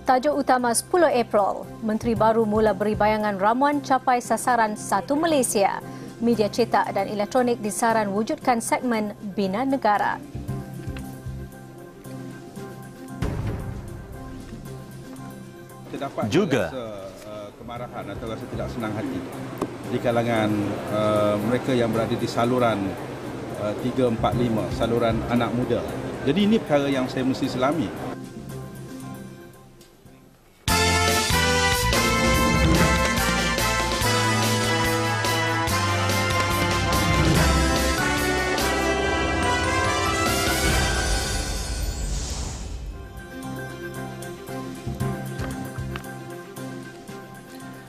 Tajuk utama 10 April, Menteri baru mula beri bayangan ramuan capai sasaran Satu Malaysia. Media cetak dan elektronik disaran wujudkan segmen Bina Negara. Terdapat juga rasa kemarahan atau rasa tidak senang hati di kalangan mereka yang berada di saluran 3, 4, 5, saluran anak muda. Jadi ini perkara yang saya mesti selami.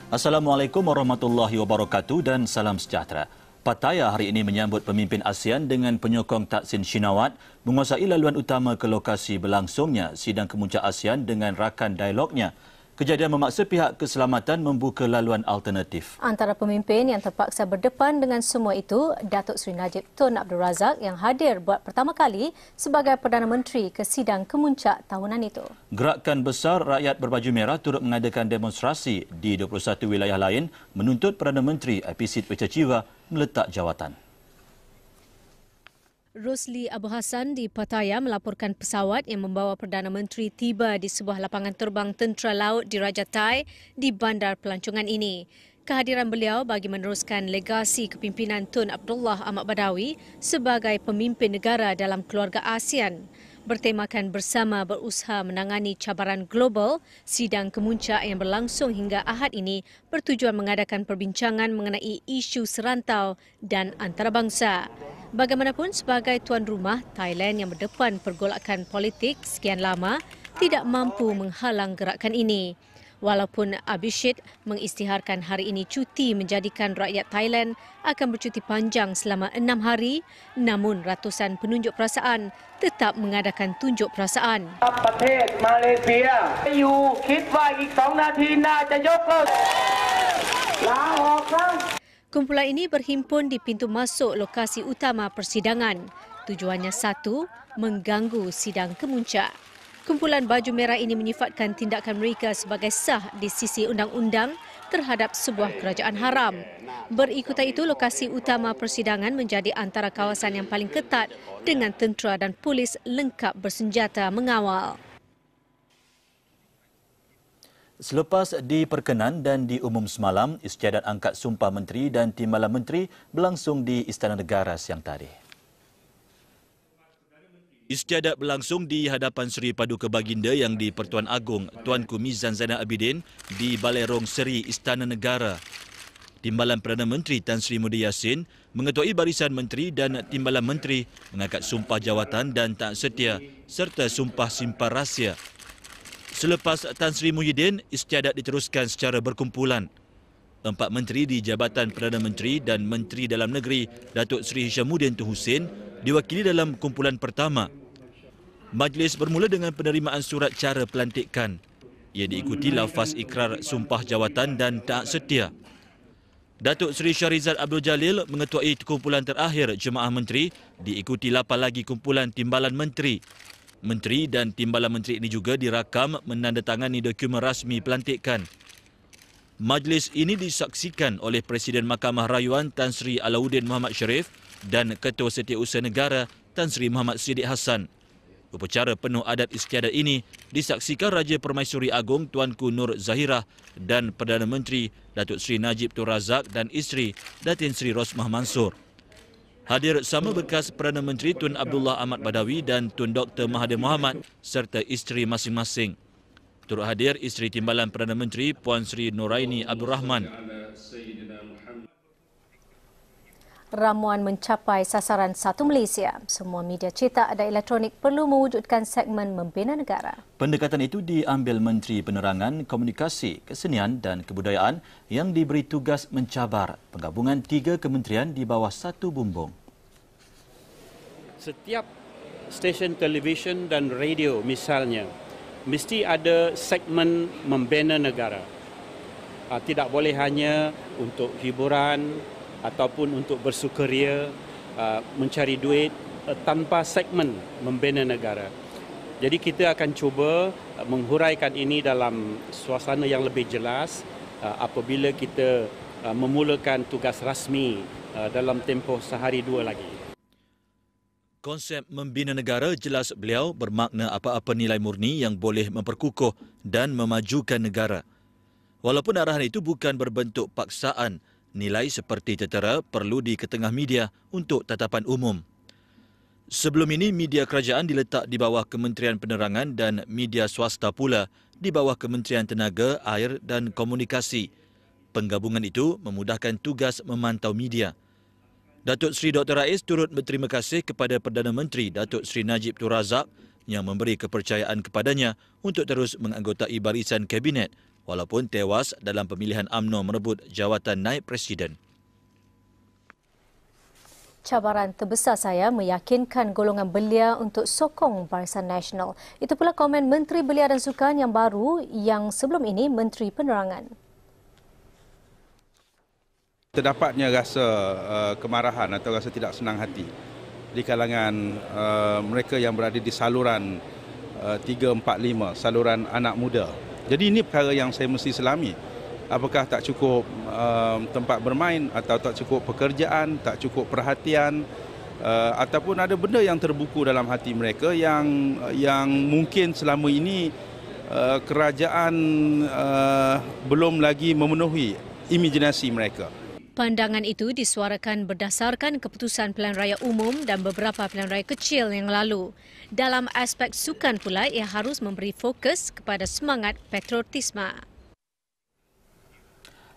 Assalamualaikum warahmatullahi wabarakatuh dan salam sejahtera. Pattaya hari ini menyambut pemimpin ASEAN dengan penyokong Thaksin Shinawatra menguasai laluan utama ke lokasi berlangsungnya sidang kemuncak ASEAN dengan rakan dialognya. Kejadian memaksa pihak keselamatan membuka laluan alternatif. Antara pemimpin yang terpaksa berdepan dengan semua itu, Datuk Seri Najib Tun Abdul Razak yang hadir buat pertama kali sebagai Perdana Menteri ke sidang kemuncak tahunan itu. Gerakan besar Rakyat Berbaju Merah turut mengadakan demonstrasi di 21 wilayah lain menuntut Perdana Menteri Apisit Wicacira meletak jawatan. Rosli Abu Hassan di Pattaya melaporkan pesawat yang membawa Perdana Menteri tiba di sebuah lapangan terbang tentera laut di Raja Tai di bandar pelancongan ini. Kehadiran beliau bagi meneruskan legasi kepimpinan Tun Abdullah Ahmad Badawi sebagai pemimpin negara dalam keluarga ASEAN. Bertemakan bersama berusaha menangani cabaran global, sidang kemuncak yang berlangsung hingga Ahad ini bertujuan mengadakan perbincangan mengenai isu serantau dan antarabangsa. Bagaimanapun sebagai tuan rumah, Thailand yang berdepan pergolakan politik sekian lama tidak mampu menghalang gerakan ini. Walaupun Abhisit mengisytiharkan hari ini cuti menjadikan rakyat Thailand akan bercuti panjang selama 6 hari, namun ratusan penunjuk perasaan tetap mengadakan tunjuk perasaan.ประเทศ Malaysia อยู่คิดว่าอีก2 นาทีน่าจะยกเลิกลาออกครับ Kumpulan ini berhimpun di pintu masuk lokasi utama persidangan. Tujuannya satu, mengganggu sidang kemuncak. Kumpulan Baju Merah ini menyifatkan tindakan mereka sebagai sah di sisi undang-undang terhadap sebuah kerajaan haram. Berikutan itu, lokasi utama persidangan menjadi antara kawasan yang paling ketat dengan tentera dan polis lengkap bersenjata mengawal. Selepas diperkenan dan diumum semalam, istiadat angkat sumpah menteri dan timbalan menteri berlangsung di Istana Negara siang tadi. Istiadat berlangsung di hadapan Seri Paduka Baginda Yang di-Pertuan Agong Tuanku Mizan Zainal Abidin di Balai Rong Seri Istana Negara. Timbalan Perdana Menteri Tan Sri Muhyiddin Yassin mengetuai barisan menteri dan timbalan menteri mengangkat sumpah jawatan dan taat setia serta sumpah simpan rahsia. Selepas Tan Sri Muhyiddin, istiadat diteruskan secara berkumpulan. 4 menteri di Jabatan Perdana Menteri dan Menteri Dalam Negeri Datuk Seri Hishamuddin Tun Hussein diwakili dalam kumpulan pertama. Majlis bermula dengan penerimaan surat cara pelantikan. Ia diikuti lafaz ikrar sumpah jawatan dan taat setia. Datuk Seri Shahrizad Abdul Jalil mengetuai kumpulan terakhir Jemaah Menteri diikuti 8 lagi kumpulan timbalan menteri. Menteri dan timbalan menteri ini juga dirakam menandatangani dokumen rasmi pelantikan. Majlis ini disaksikan oleh Presiden Mahkamah Rayuan Tan Sri Alauddin Muhammad Sharif dan Ketua Setiausaha Negara Tan Sri Muhammad Siddiq Hassan. Upacara penuh adat istiadat ini disaksikan Raja Permaisuri Agong Tuanku Nur Zahirah dan Perdana Menteri Datuk Seri Najib Tun Razak dan isteri Datin Sri Rosmah Mansur. Hadir sama bekas Perdana Menteri Tun Abdullah Ahmad Badawi dan Tun Dr. Mahathir Mohamad serta isteri masing-masing. Turut hadir isteri timbalan Perdana Menteri Puan Sri Noraini Abdul Rahman. Ramuan mencapai sasaran Satu Malaysia. Semua media cetak dan elektronik perlu mewujudkan segmen Membina Negara. Pendekatan itu diambil Menteri Penerangan, Komunikasi, Kesenian dan Kebudayaan yang diberi tugas mencabar penggabungan 3 kementerian di bawah satu bumbung. Setiap stesen televisyen dan radio misalnya, mesti ada segmen Membina Negara. Tidak boleh hanya untuk hiburan ataupun untuk bersukaria, mencari duit tanpa segmen Membina Negara. Jadi kita akan cuba menghuraikan ini dalam suasana yang lebih jelas apabila kita memulakan tugas rasmi dalam tempoh sehari dua lagi. Konsep membina negara jelas beliau bermakna apa-apa nilai murni yang boleh memperkukuh dan memajukan negara. Walaupun arahan itu bukan berbentuk paksaan, nilai seperti tetera perlu di ketengah media untuk tatapan umum. Sebelum ini, media kerajaan diletak di bawah Kementerian Penerangan dan media swasta pula di bawah Kementerian Tenaga, Air dan Komunikasi. Penggabungan itu memudahkan tugas memantau media. Datuk Seri Dr. Rais turut berterima kasih kepada Perdana Menteri Datuk Seri Najib Tun Razak yang memberi kepercayaan kepadanya untuk terus menganggotai barisan Kabinet walaupun tewas dalam pemilihan UMNO merebut jawatan Naib Presiden. Cabaran terbesar saya meyakinkan golongan belia untuk sokong Barisan Nasional. Itu pula komen Menteri Belia dan Sukan yang baru yang sebelum ini Menteri Penerangan. Terdapatnya rasa kemarahan atau rasa tidak senang hati di kalangan mereka yang berada di saluran 345, saluran anak muda. Jadi ini perkara yang saya mesti selami. Apakah tak cukup tempat bermain atau tak cukup pekerjaan, tak cukup perhatian ataupun ada benda yang terbuku dalam hati mereka yang mungkin selama ini kerajaan belum lagi memenuhi imajinasi mereka. Pandangan itu disuarakan berdasarkan keputusan Pilihan Raya Umum dan beberapa pilihan raya kecil yang lalu. Dalam aspek sukan pula, ia harus memberi fokus kepada semangat patriotisme.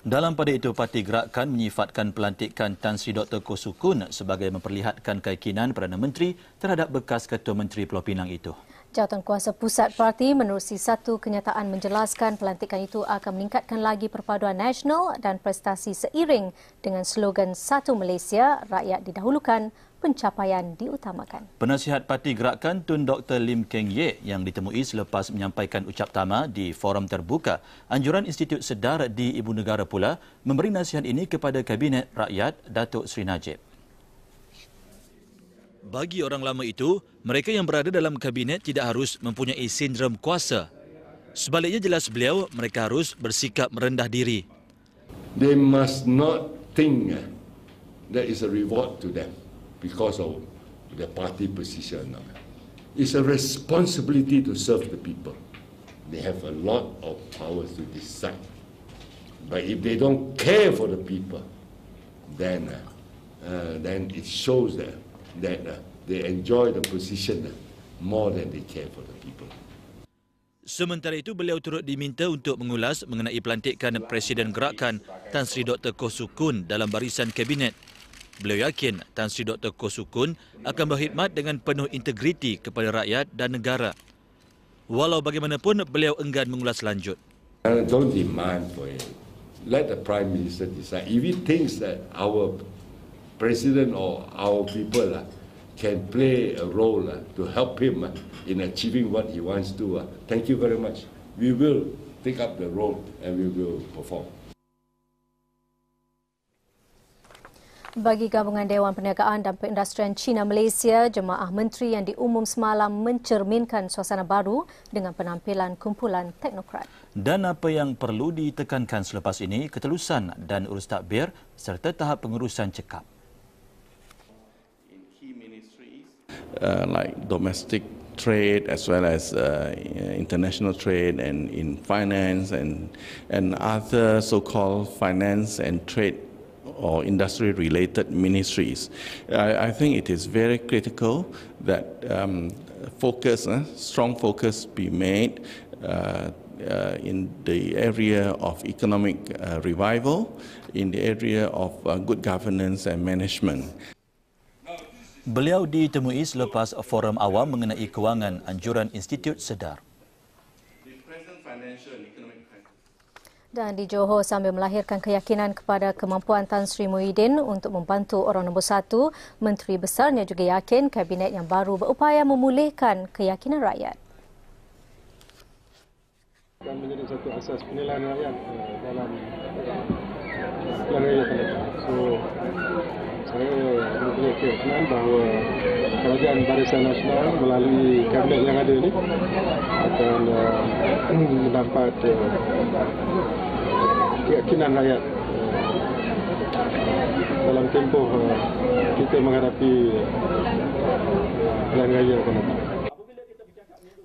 Dalam pada itu, Parti Gerakan menyifatkan pelantikan Tan Sri Dr. Koh Su Kun sebagai memperlihatkan keyakinan Perdana Menteri terhadap bekas Ketua Menteri Pulau Pinang itu. Jawatankuasa Pusat Parti menerusi satu kenyataan menjelaskan pelantikan itu akan meningkatkan lagi perpaduan nasional dan prestasi seiring dengan slogan Satu Malaysia, Rakyat Didahulukan, Pencapaian Diutamakan. Penasihat Parti Gerakan Tun Dr. Lim Keng Yeh yang ditemui selepas menyampaikan ucap tama di forum terbuka Anjuran Institut Sedar di Ibu Negara pula memberi nasihat ini kepada Kabinet Rakyat Datuk Seri Najib. Bagi orang lama itu, mereka yang berada dalam Kabinet tidak harus mempunyai sindrom kuasa. Sebaliknya jelas beliau, mereka harus bersikap merendah diri. They must not think that is a reward to them because of their party position. It's a responsibility to serve the people. They have a lot of powers to decide. But if they don't care for the people, then it shows that they enjoy the position more than they care for the people. Sementara itu, beliau turut diminta untuk mengulas mengenai pelantikan Presiden Gerakan Tan Sri Dr. Koh Su Kun dalam barisan Kabinet. Beliau yakin Tan Sri Dr. Koh Su Kun akan berkhidmat dengan penuh integriti kepada rakyat dan negara. Walau bagaimanapun, beliau enggan mengulas lanjut. Don't demand for it. Let the Prime Minister decide. If he thinks that our President or our people can play a role to help him in achieving what he wants to, thank you very much. We will take up the role and we will perform. Bagi Gabungan Dewan Perniagaan dan Perindustrian China Malaysia, jemaah menteri yang diumum semalam mencerminkan suasana baru dengan penampilan kumpulan teknokrat. Dan apa yang perlu ditekankan selepas ini, ketelusan dan urus takbir serta tahap pengurusan cekap. Like domestic trade as well as international trade and in finance and other so-called finance and trade or industry-related ministries. I think it is very critical that strong focus be made in the area of economic revival, in the area of good governance and management. Beliau ditemui selepas forum awam mengenai kewangan Anjuran Institut Sedar. Dan di Johor, sambil melahirkan keyakinan kepada kemampuan Tan Sri Muhyiddin untuk membantu orang nombor satu, Menteri Besarnya juga yakin Kabinet yang baru berupaya memulihkan keyakinan rakyat. Dan menjadi satu asas penilaian rakyat dalam pilihan raya ke depan. So, Saya mempunyai keyakinan bahawa Kerajaan Barisan Nasional melalui kabinet yang ada ini akan mendapat keyakinan rakyat dalam tempoh kita menghadapi pilihan raya akan datang.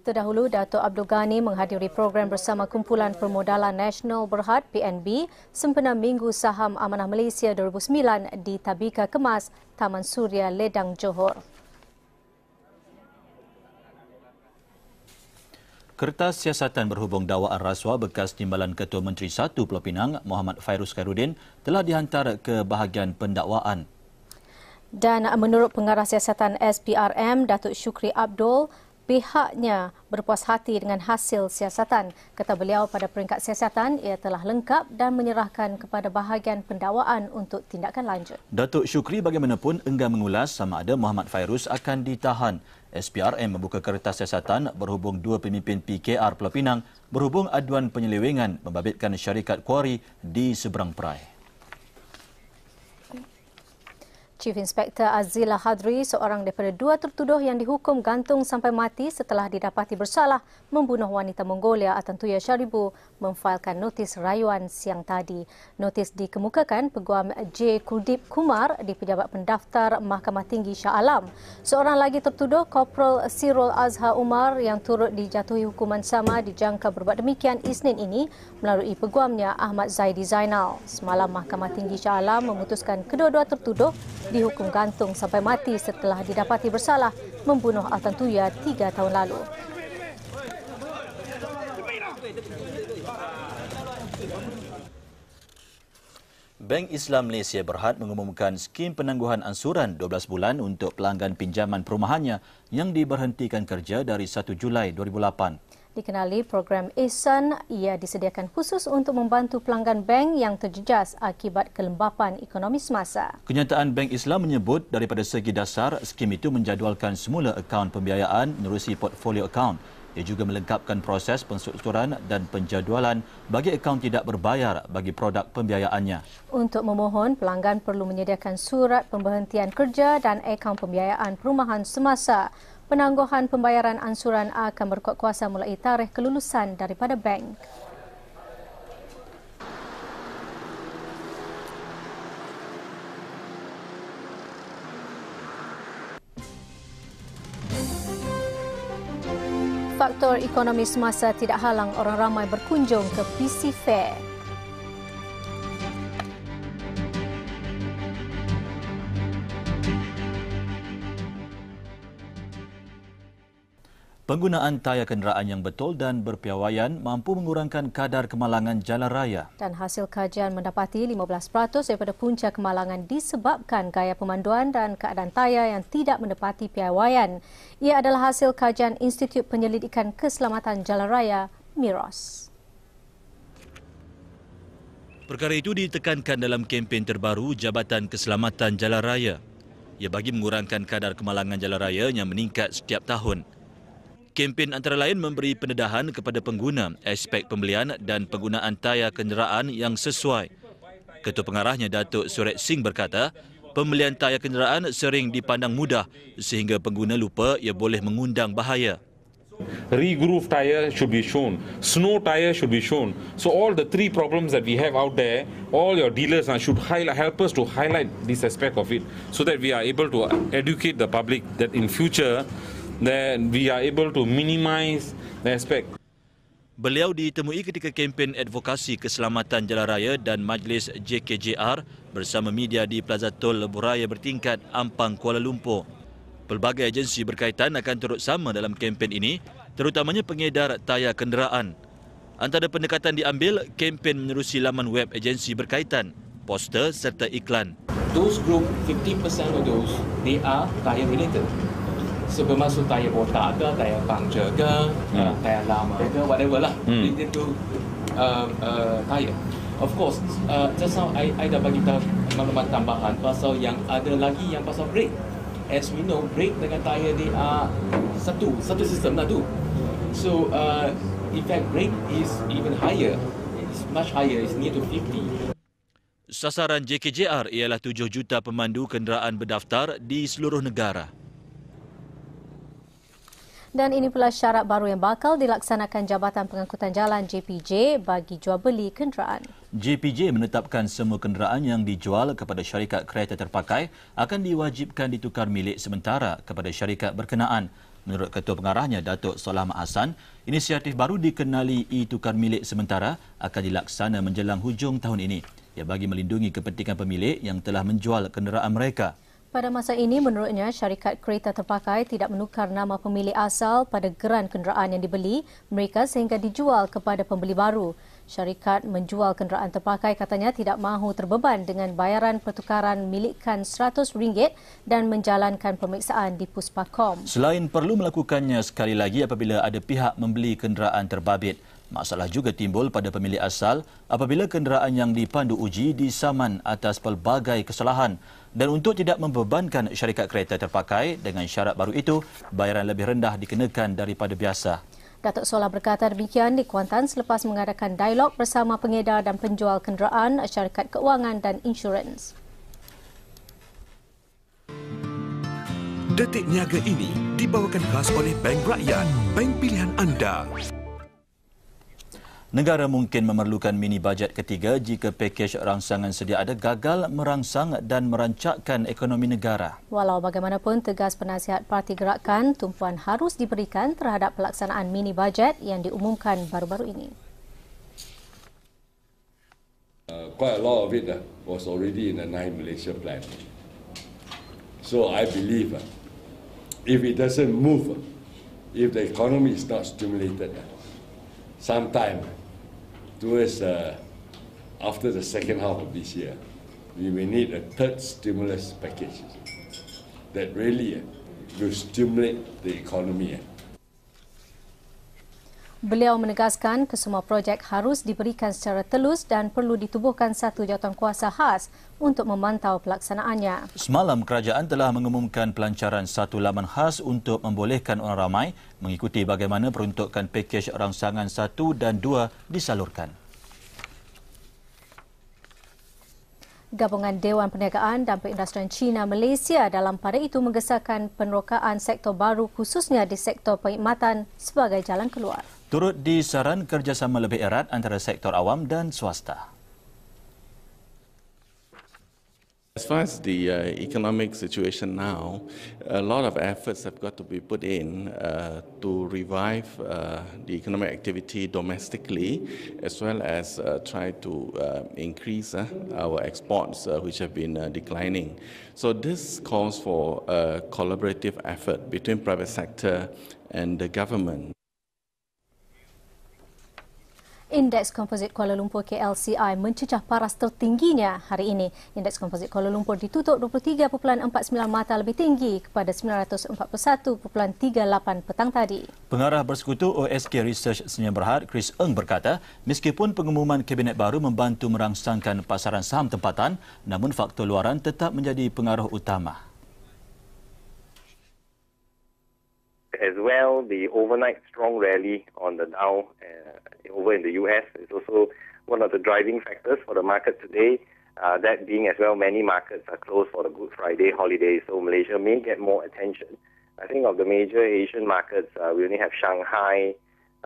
Terdahulu, Datuk Abdul Ghani menghadiri program bersama Kumpulan Permodalan Nasional Berhad PNB sempena Minggu Saham Amanah Malaysia 2009 di Tabika Kemas, Taman Suria, Ledang, Johor. Kertas siasatan berhubung dakwaan rasuah bekas Timbalan Ketua Menteri 1 Pulau Pinang, Muhammad Fairuz Khairuddin, telah dihantar ke bahagian pendakwaan. Dan menurut Pengarah Siasatan SPRM, Datuk Syukri Abdul, pihaknya berpuas hati dengan hasil siasatan. Kata beliau, pada peringkat siasatan ia telah lengkap dan menyerahkan kepada bahagian pendakwaan untuk tindakan lanjut. Datuk Syukri bagaimanapun enggan mengulas sama ada Muhammad Fairuz akan ditahan. SPRM membuka kertas siasatan berhubung dua pemimpin PKR Pulau Pinang berhubung aduan penyelewengan membabitkan syarikat kuari di seberang perai. Chief Inspector Azila Hadri, seorang daripada dua tertuduh yang dihukum gantung sampai mati setelah didapati bersalah membunuh wanita Mongolia Atantuya Sharibu, memfailkan notis rayuan siang tadi. Notis dikemukakan Peguam J. Kuldip Kumar di Pejabat Pendaftar Mahkamah Tinggi Shah Alam. Seorang lagi tertuduh, Korporal Sirul Azhar Umar yang turut dijatuhi hukuman sama dijangka berbuat demikian Isnin ini melalui peguamnya Ahmad Zaidi Zainal. Semalam Mahkamah Tinggi Shah Alam memutuskan kedua-dua tertuduh dihukum gantung sampai mati setelah didapati bersalah membunuh Atantuya 3 tahun lalu. Bank Islam Malaysia Berhad mengumumkan skim penangguhan ansuran 12 bulan untuk pelanggan pinjaman perumahannya yang diberhentikan kerja dari 1 Julai 2008. Dikenali program Ihsan, ia disediakan khusus untuk membantu pelanggan bank yang terjejas akibat kelembapan ekonomi semasa. Kenyataan Bank Islam menyebut daripada segi dasar, skim itu menjadualkan semula akaun pembiayaan menerusi portfolio akaun. Ia juga melengkapkan proses penstrukturan dan penjadualan bagi akaun tidak berbayar bagi produk pembiayaannya. Untuk memohon, pelanggan perlu menyediakan surat pemberhentian kerja dan akaun pembiayaan perumahan semasa. Penangguhan pembayaran ansuran akan berkuat kuasa mulai tarikh kelulusan daripada bank. Faktor ekonomi semasa tidak halang orang ramai berkunjung ke PC Fair. Penggunaan tayar kenderaan yang betul dan berpiawaian mampu mengurangkan kadar kemalangan jalan raya. Dan hasil kajian mendapati 15% daripada punca kemalangan disebabkan gaya pemanduan dan keadaan tayar yang tidak menepati piawaian. Ia adalah hasil kajian Institut Penyelidikan Keselamatan Jalan Raya, MIROS. Perkara itu ditekankan dalam kempen terbaru Jabatan Keselamatan Jalan Raya. Ia bagi mengurangkan kadar kemalangan jalan raya yang meningkat setiap tahun. Kempen antara lain memberi pendedahan kepada pengguna aspek pembelian dan penggunaan tayar kenderaan yang sesuai. Ketua Pengarahnya Datuk Suret Singh berkata, pembelian tayar kenderaan sering dipandang mudah sehingga pengguna lupa ia boleh mengundang bahaya. Regroove tire should be shown, snow tire should be shown. So all the three problems that we have out there, all your dealers should help us to highlight this aspect of it so that we are able to educate the public that in future then we are able to minimize the aspect. Beliau ditemui ketika kempen advokasi keselamatan jalan raya dan majlis JKJR bersama media di Plaza Tol Lebuh Raya bertingkat Ampang, Kuala Lumpur. Pelbagai agensi berkaitan akan turut sama dalam kempen ini, terutamanya pengedar tayar kenderaan. Antara pendekatan diambil, kempen menerusi laman web agensi berkaitan, poster serta iklan. Those group, 50% of those, they are tire related. So bermaksud tayar botak ke, tayar puncture ke, tayar lama ke, whatever lah, related to tayar. Of course, just now I dah bagi tahu maklumat tambahan pasal yang ada lagi yang pasal brake. As we know, brake dengan tayar they are satu sistem lah tu. So in fact, brake is even higher. It's much higher. It's near to 50. Sasaran JKJR ialah 7 juta pemandu kenderaan berdaftar di seluruh negara. Dan ini pula syarat baru yang bakal dilaksanakan Jabatan Pengangkutan Jalan JPJ bagi jual beli kenderaan. JPJ menetapkan semua kenderaan yang dijual kepada syarikat kereta terpakai akan diwajibkan ditukar milik sementara kepada syarikat berkenaan. Menurut Ketua Pengarahnya Datuk Solah Mat Hassan, inisiatif baru dikenali e-tukar milik sementara akan dilaksana menjelang hujung tahun ini. Ia bagi melindungi kepentingan pemilik yang telah menjual kenderaan mereka. Pada masa ini, menurutnya, syarikat kereta terpakai tidak menukar nama pemilik asal pada geran kenderaan yang dibeli mereka sehingga dijual kepada pembeli baru. Syarikat menjual kenderaan terpakai katanya tidak mahu terbeban dengan bayaran pertukaran milikan RM100 dan menjalankan pemeriksaan di Puspakom. Selain perlu melakukannya sekali lagi apabila ada pihak membeli kenderaan terbabit. Masalah juga timbul pada pemilik asal apabila kenderaan yang dipandu uji disaman atas pelbagai kesalahan. Dan untuk tidak membebankan syarikat kereta terpakai, dengan syarat baru itu, bayaran lebih rendah dikenakan daripada biasa. Datuk Solah berkata demikian di Kuantan selepas mengadakan dialog bersama pengedar dan penjual kenderaan, syarikat keuangan dan insurans. Detik Niaga ini dibawakan khas oleh Bank Rakyat, bank pilihan anda. Negara mungkin memerlukan mini bajet ketiga jika pakej rangsangan sedia ada gagal merangsang dan merancakkan ekonomi negara. Walau bagaimanapun, tegas penasihat Parti Gerakan, tumpuan harus diberikan terhadap pelaksanaan mini bajet yang diumumkan baru-baru ini. Quite a lot of it was already in the 9 Malaysia plan. So I believe if it doesn't move, if the economy is not stimulated, sometime towards after the second half of this year, we may need a third stimulus package that really will stimulate the economy. Beliau menegaskan kesemua projek harus diberikan secara telus dan perlu ditubuhkan satu jawatankuasa khas untuk memantau pelaksanaannya. Semalam, kerajaan telah mengumumkan pelancaran satu laman khas untuk membolehkan orang ramai mengikuti bagaimana peruntukan pakej rangsangan 1 dan 2 disalurkan. Gabungan Dewan Perniagaan dan Perindustrian Cina Malaysia dalam pada itu menggesahkan penerokaan sektor baru khususnya di sektor perkhidmatan sebagai jalan keluar. Turut disaran kerjasama lebih erat antara sektor awam dan swasta. As far as the economic situation now, a lot of efforts have got to be put in to revive the economic activity domestically, as well as try to increase our exports, which have been declining. So this calls for a collaborative effort between private sector and the government. Indeks Komposit Kuala Lumpur KLCI mencecah paras tertingginya hari ini. Indeks Komposit Kuala Lumpur ditutup 23.49 mata lebih tinggi kepada 941.38 petang tadi. Pengarah Bersekutu OSK Research Senyum Berhad, Chris Eng berkata, meskipun pengumuman Kabinet baru membantu merangsangkan pasaran saham tempatan, namun faktor luaran tetap menjadi pengaruh utama. As well, the overnight strong rally on the Dow over in the US is also one of the driving factors for the market today. That being as well, many markets are closed for the Good Friday holiday, so Malaysia may get more attention. I think of the major Asian markets, we only have Shanghai,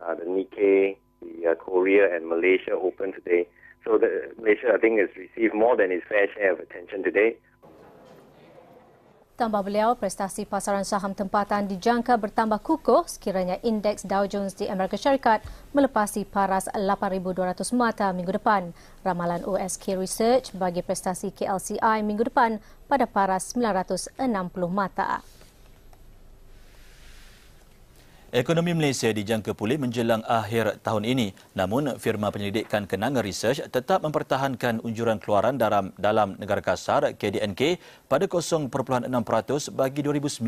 the Nikkei, the Korea and Malaysia open today. So Malaysia, I think, has received more than its fair share of attention today. Tambah beliau, prestasi pasaran saham tempatan dijangka bertambah kukuh sekiranya indeks Dow Jones di Amerika Syarikat melepasi paras 8,200 mata minggu depan. Ramalan OSK Research bagi prestasi KLCI minggu depan pada paras 960 mata. Ekonomi Malaysia dijangka pulih menjelang akhir tahun ini. Namun, firma penyelidikan Kenanga Research tetap mempertahankan unjuran keluaran dalam negara kasar KDNK pada 0.6% bagi 2009.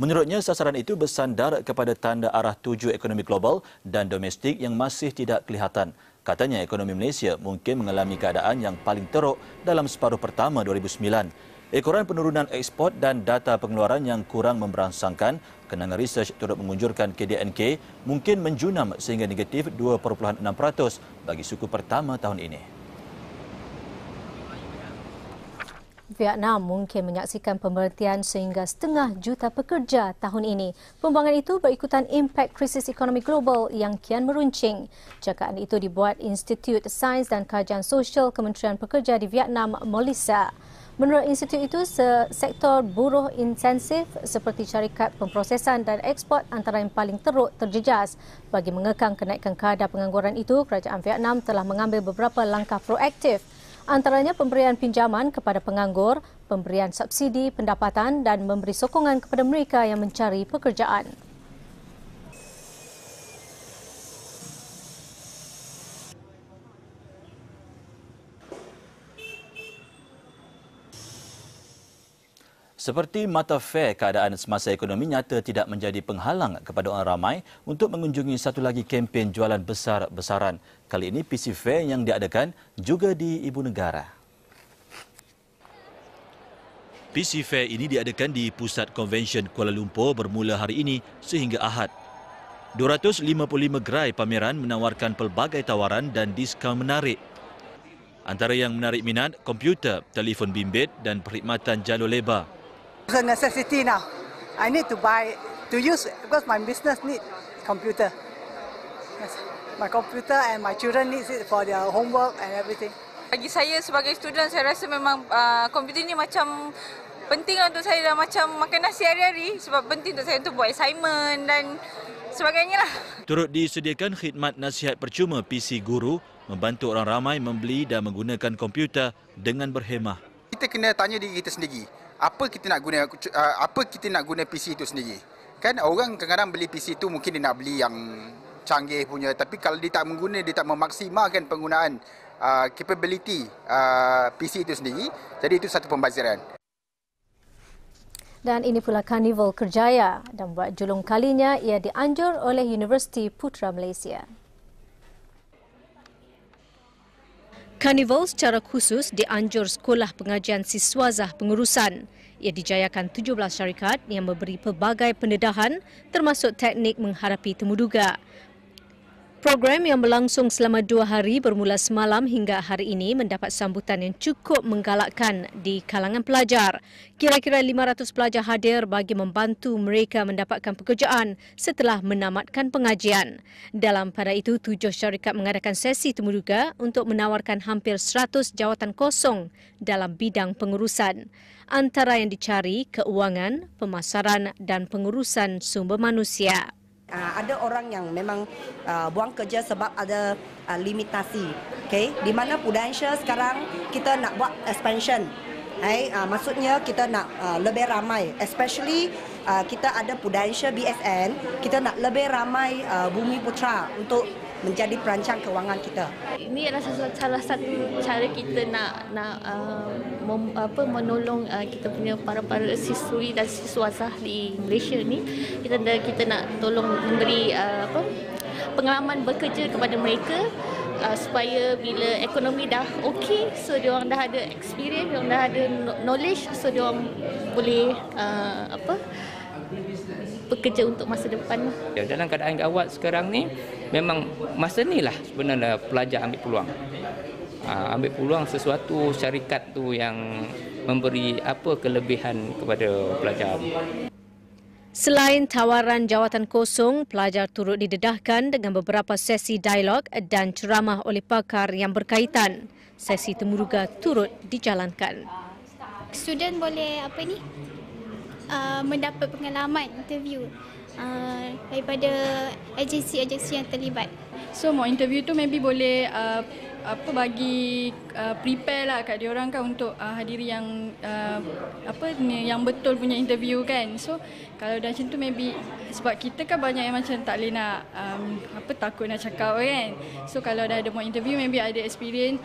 Menurutnya, sasaran itu bersandar kepada tanda arah tuju ekonomi global dan domestik yang masih tidak kelihatan. Katanya, ekonomi Malaysia mungkin mengalami keadaan yang paling teruk dalam separuh pertama 2009. Ekoran penurunan ekspor dan data pengeluaran yang kurang memberangsangkan, Kenanga Research turut mengunjurkan KDNK mungkin menjunam sehingga negatif 2.6% bagi suku pertama tahun ini. Vietnam mungkin menyaksikan pemberhentian sehingga 500,000 pekerja tahun ini. Pembuangan itu berikutan impak krisis ekonomi global yang kian meruncing. Cakaran itu dibuat Institut Sains dan Kajian Sosial Kementerian Pekerja di Vietnam, Melissa. Menurut institut itu, sektor buruh intensif seperti syarikat pemprosesan dan ekspor antara yang paling teruk terjejas. Bagi mengekang kenaikan kadar pengangguran itu, kerajaan Vietnam telah mengambil beberapa langkah proaktif. Antaranya pemberian pinjaman kepada penganggur, pemberian subsidi pendapatan dan memberi sokongan kepada mereka yang mencari pekerjaan. Seperti mata fair, keadaan semasa ekonomi nyata tidak menjadi penghalang kepada orang ramai untuk mengunjungi satu lagi kempen jualan besar-besaran. Kali ini PC Fair yang diadakan juga di Ibu Negara. PC Fair ini diadakan di Pusat Konvensyen Kuala Lumpur bermula hari ini sehingga Ahad. 255 gerai pameran menawarkan pelbagai tawaran dan diskaun menarik. Antara yang menarik minat, komputer, telefon bimbit dan perkhidmatan jalur lebar. It's a necessity now. I need to buy, to use, because my business need computer. Yes. My computer and my children need it for their homework and everything. Bagi saya sebagai student, saya rasa memang komputer ni macam penting untuk saya dan macam makan nasi hari-hari sebab penting untuk saya untuk buat assignment dan sebagainya lah. Turut disediakan khidmat nasihat percuma PC Guru membantu orang ramai membeli dan menggunakan komputer dengan berhemah. Kita kena tanya diri kita sendiri. Apa kita nak guna PC itu sendiri. Kan orang kadang-kadang beli PC itu mungkin dia nak beli yang canggih punya, tapi kalau dia tak memaksimalkan penggunaan capability PC itu sendiri, jadi itu satu pembaziran. Dan ini pula Karnival Kerjaya dan buat julung kalinya ia dianjur oleh Universiti Putra Malaysia. Karnival secara khusus dianjur Sekolah Pengajian Siswazah Pengurusan. Ia dijayakan 17 syarikat yang memberi pelbagai pendedahan termasuk teknik menghadapi temuduga. Program yang berlangsung selama 2 hari bermula semalam hingga hari ini mendapat sambutan yang cukup menggalakkan di kalangan pelajar. Kira-kira 500 pelajar hadir bagi membantu mereka mendapatkan pekerjaan setelah menamatkan pengajian. Dalam pada itu, 7 syarikat mengadakan sesi temuduga untuk menawarkan hampir 100 jawatan kosong dalam bidang pengurusan. Antara yang dicari, keuangan, pemasaran dan pengurusan sumber manusia. Ada orang yang memang buang kerja sebab ada limitasi. Okay? Di mana Prudential sekarang kita nak buat expansion. Maksudnya kita nak lebih ramai. Especially kita ada Prudential BSN, kita nak lebih ramai Bumi Putra untuk menjadi perancang kewangan kita. Ini adalah salah satu cara kita nak menolong kita punya para siswi dan siswazah di Malaysia ni. Kita nak tolong memberi pengalaman bekerja kepada mereka supaya bila ekonomi dah okey, so dia orang dah ada experience, dia orang dah ada knowledge, so dia orang boleh bekerja untuk masa depan. Dalam keadaan gawat sekarang ni, memang masa ni lah sebenarnya pelajar ambil peluang. Ambil peluang sesuatu syarikat tu yang memberi kelebihan kepada pelajar. Selain tawaran jawatan kosong, pelajar turut didedahkan dengan beberapa sesi dialog dan ceramah oleh pakar yang berkaitan. Sesi temuduga turut dijalankan. Student boleh mendapat pengalaman interview daripada agensi-agensi yang terlibat. So mau interview tu maybe boleh bagi prepare lah kat diorang kan untuk hadiri yang yang betul punya interview kan. So kalau dah macam tu maybe sebab kita kan banyak yang macam tak boleh nak takut nak cakap kan. So kalau dah ada mau interview maybe ada experience.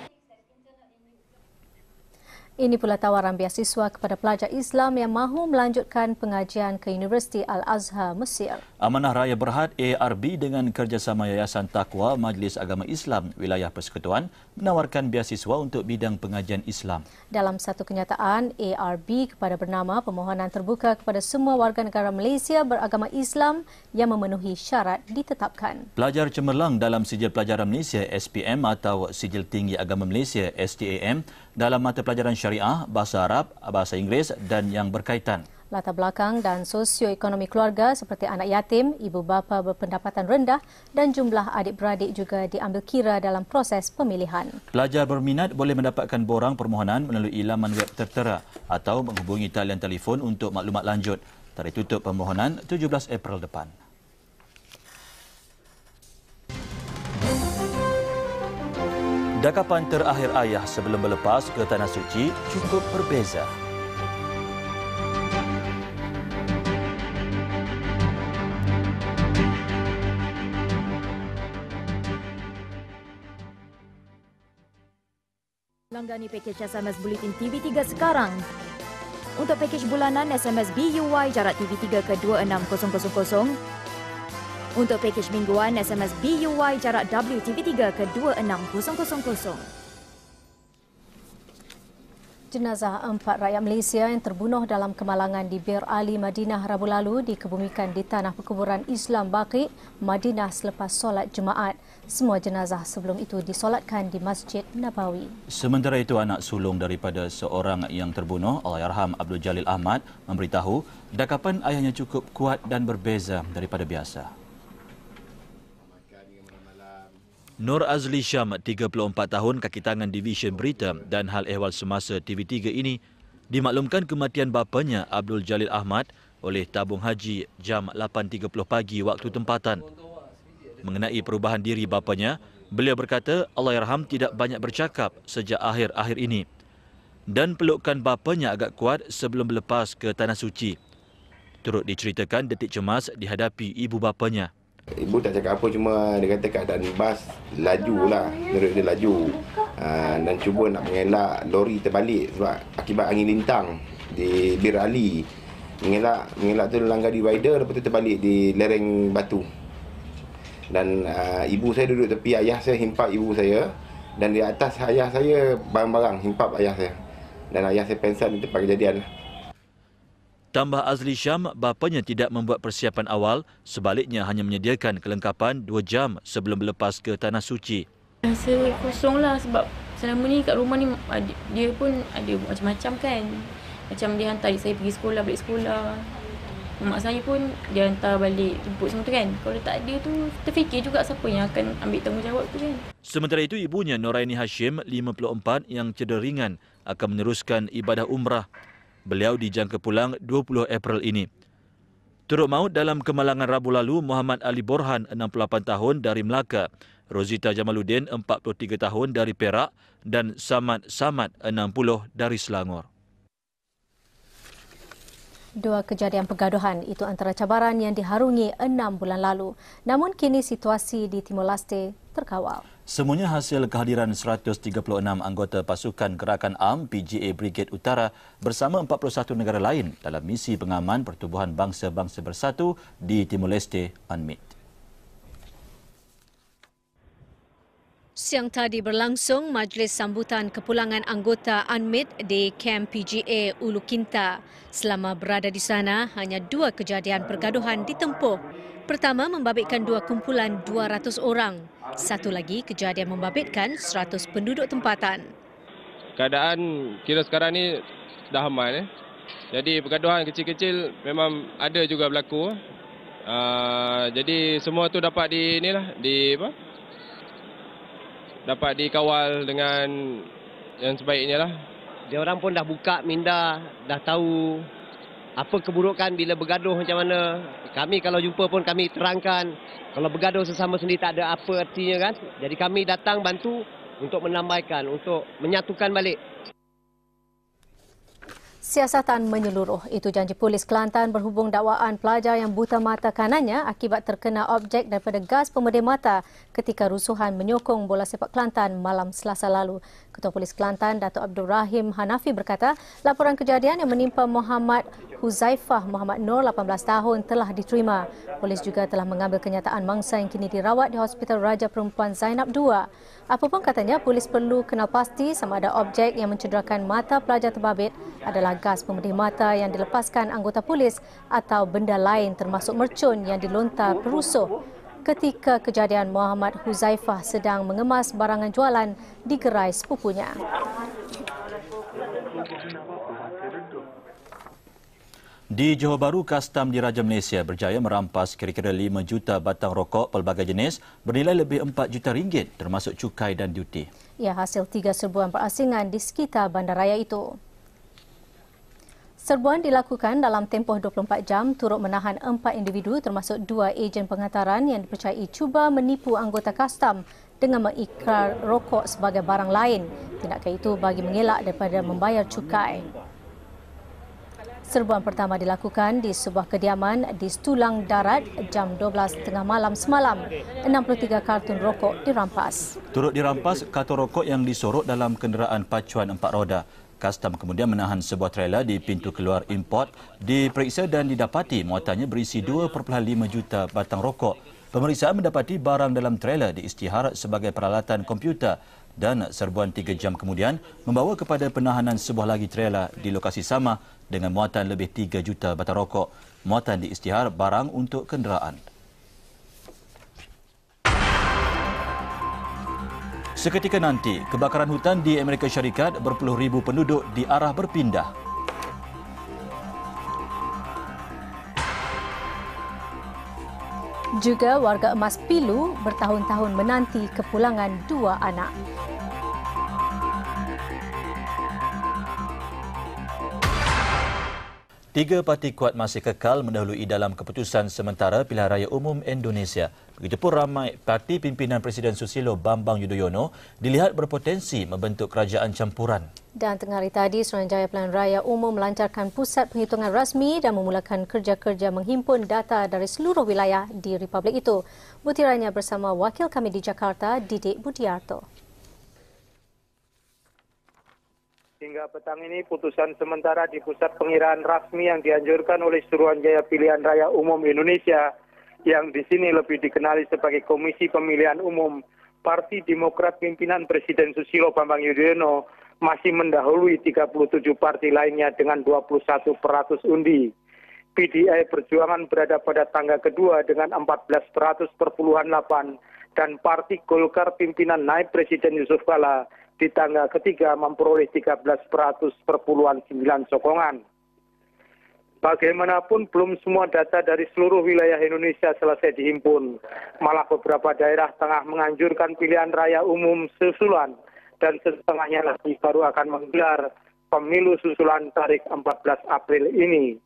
Ini pula tawaran beasiswa kepada pelajar Islam yang mahu melanjutkan pengajian ke Universiti Al-Azhar, Mesir. Amanah Raya Berhad ARB dengan kerjasama Yayasan Taqwa Majlis Agama Islam Wilayah Persekutuan menawarkan beasiswa untuk bidang pengajian Islam. Dalam satu kenyataan, ARB kepada bernama permohonan terbuka kepada semua warga negara Malaysia beragama Islam yang memenuhi syarat ditetapkan. Pelajar cemerlang dalam Sijil Pelajaran Malaysia SPM atau Sijil Tinggi Agama Malaysia STAM dalam mata pelajaran syariah, bahasa Arab, bahasa Inggeris dan yang berkaitan. Latar belakang dan sosioekonomi keluarga seperti anak yatim, ibu bapa berpendapatan rendah dan jumlah adik-beradik juga diambil kira dalam proses pemilihan. Pelajar berminat boleh mendapatkan borang permohonan melalui laman web tertera atau menghubungi talian telefon untuk maklumat lanjut. Tarikh tutup permohonan 17 April depan. Dakapan terakhir ayah sebelum berlepas ke Tanah Suci cukup berbeza. Langgani pakej SMS Bulletin TV3 sekarang. Untuk pakej bulanan SMS BUY jarak TV3 ke 26000. Untuk pakej mingguan SMS BUY jarak WTV3 ke 26000. Jenazah 4 rakyat Malaysia yang terbunuh dalam kemalangan di Bir Ali, Madinah Rabu lalu dikebumikan di tanah perkuburan Islam Baqi, Madinah selepas solat Jumaat. Semua jenazah sebelum itu disolatkan di Masjid Nabawi. Sementara itu, anak sulung daripada seorang yang terbunuh, Allahyarham Abdul Jalil Ahmad, memberitahu dakapan ayahnya cukup kuat dan berbeza daripada biasa. Nur Azli Syam, 34 tahun, kaki tangan Division Berita dan Hal Ehwal Semasa TV3 ini dimaklumkan kematian bapanya Abdul Jalil Ahmad oleh tabung haji jam 8.30 pagi waktu tempatan. Mengenai perubahan diri bapanya, beliau berkata Allahyarham tidak banyak bercakap sejak akhir-akhir ini dan pelukan bapanya agak kuat sebelum berlepas ke Tanah Suci. Turut diceritakan detik cemas dihadapi ibu bapanya. Ibu tak cakap apa, cuma dia kata keadaan bas laju lah, menurut dia laju dan cuba nak mengelak lori terbalik sebab akibat angin lintang di Bir Ali. Mengelak tu langgar divider, lepas tu terbalik di lereng batu. Dan ibu saya duduk tepi, ayah saya himpap ibu saya, dan di atas ayah saya barang-barang himpap ayah saya. Dan ayah saya pensan di tempat kejadian. Tambah Azli Syam, bapanya tidak membuat persiapan awal, sebaliknya hanya menyediakan kelengkapan 2 jam sebelum berlepas ke Tanah Suci. Rasa kosong lah sebab selama ni kat rumah ni dia pun ada macam-macam kan. Macam dia hantar saya pergi sekolah, balik sekolah. Mak saya pun dia hantar balik jemput semua tu kan. Kalau tak ada tu, terfikir juga siapa yang akan ambil tanggungjawab tu kan. Sementara itu, ibunya Noraini Hashim, 54, yang cedera ringan akan meneruskan ibadah umrah. Beliau dijangka pulang 20 April ini. Turut maut dalam kemalangan Rabu lalu Muhammad Ali Borhan, 68 tahun dari Melaka, Rozita Jamaluddin, 43 tahun dari Perak dan Samad Samad, 60 dari Selangor. Dua kejadian pergaduhan itu antara cabaran yang diharungi 6 bulan lalu. Namun kini situasi di Timor Leste terkawal. Semuanya hasil kehadiran 136 anggota pasukan Gerakan Am PGA Brigade Utara bersama 41 negara lain dalam misi pengaman Pertubuhan Bangsa-Bangsa Bersatu di Timor Leste, UNMIT. Siang tadi berlangsung majlis sambutan kepulangan anggota UNMIT di kamp PGA Ulu Kinta. Selama berada di sana, hanya 2 kejadian pergaduhan ditempuh. Pertama, membabitkan 2 kumpulan 200 orang. Satu lagi, kejadian membabitkan 100 penduduk tempatan. Keadaan kira sekarang ni dah aman. Jadi pergaduhan kecil-kecil memang ada juga berlaku. Jadi semua tu dapat dapat dikawal dengan yang sebaiknya lah. Dia orang pun dah buka minda, dah tahu apa keburukan bila bergaduh macam mana. Kami kalau jumpa pun kami terangkan, kalau bergaduh sesama sendiri tak ada apa artinya kan. Jadi kami datang bantu untuk menambahkan, untuk menyatukan balik. Siasatan menyeluruh, itu janji polis Kelantan berhubung dakwaan pelajar yang buta mata kanannya akibat terkena objek daripada gas pemedih mata ketika rusuhan menyokong bola sepak Kelantan malam Selasa lalu. Ketua Polis Kelantan, Datuk Abdul Rahim Hanafi berkata, laporan kejadian yang menimpa Muhammad Huzaifah Muhammad Nur, 18 tahun telah diterima. Polis juga telah mengambil kenyataan mangsa yang kini dirawat di Hospital Raja Perempuan Zainab II. Apapun katanya, polis perlu kenal pasti sama ada objek yang mencederakan mata pelajar terbabit adalah gas pemedih mata yang dilepaskan anggota polis atau benda lain termasuk mercun yang dilontar perusuh ketika kejadian Muhammad Huzaifah sedang mengemas barangan jualan di gerai sepupunya. Di Johor Bahru, Kastam Diraja Malaysia berjaya merampas kira-kira 5 juta batang rokok pelbagai jenis bernilai lebih 4 juta ringgit termasuk cukai dan duti. Ia hasil 3 serbuan perasingan di sekitar bandaraya itu. Serbuan dilakukan dalam tempoh 24 jam turut menahan 4 individu termasuk 2 ejen pengantaran yang dipercayai cuba menipu anggota kastam dengan mengikrar rokok sebagai barang lain. Tindakan itu bagi mengelak daripada membayar cukai. Serbuan pertama dilakukan di sebuah kediaman di Stulang Darat jam 12.30 malam semalam. 63 kartun rokok dirampas. Turut dirampas kartun rokok yang disorok dalam kenderaan pacuan 4 roda. Kastam kemudian menahan sebuah trailer di pintu keluar import, diperiksa dan didapati muatannya berisi 2.5 juta batang rokok. Pemeriksaan mendapati barang dalam trailer diisytiharat sebagai peralatan komputer dan serbuan 3 jam kemudian membawa kepada penahanan sebuah lagi trailer di lokasi sama dengan muatan lebih 3 juta batang rokok. Muatan diisytihar barang untuk kenderaan. Seketika nanti, kebakaran hutan di Amerika Syarikat berpuluh ribu penduduk diarah berpindah. Juga warga emas Pilu bertahun-tahun menanti kepulangan 2 anak. Tiga parti kuat masih kekal mendahului dalam keputusan sementara pilihan raya umum Indonesia. Begitupun ramai parti pimpinan Presiden Susilo Bambang Yudhoyono dilihat berpotensi membentuk kerajaan campuran. Dan tengah hari tadi, Suruhanjaya Pilihan Raya Umum melancarkan pusat penghitungan rasmi dan memulakan kerja-kerja menghimpun data dari seluruh wilayah di Republik itu. Butirannya bersama wakil kami di Jakarta, Didik Budiarto. Hingga petang ini, putusan sementara di pusat pengiraan rasmi yang dianjurkan oleh Suruhanjaya Pilihan Raya Umum Indonesia, yang di sini lebih dikenali sebagai Komisi Pemilihan Umum, Parti Demokrat pimpinan Presiden Susilo Bambang Yudhoyono masih mendahului 37 parti lainnya dengan 21% undi. PDI Perjuangan berada pada tangga kedua dengan 14,8% dan Parti Golkar pimpinan Naib Presiden Yusuf Kala di tangga ketiga memperoleh 13,9% sokongan. Bagaimanapun belum semua data dari seluruh wilayah Indonesia selesai dihimpun. Malah beberapa daerah tengah menganjurkan pilihan raya umum susulan dan setengahnya lagi baru akan menggelar pemilu susulan tarikh 14 April ini.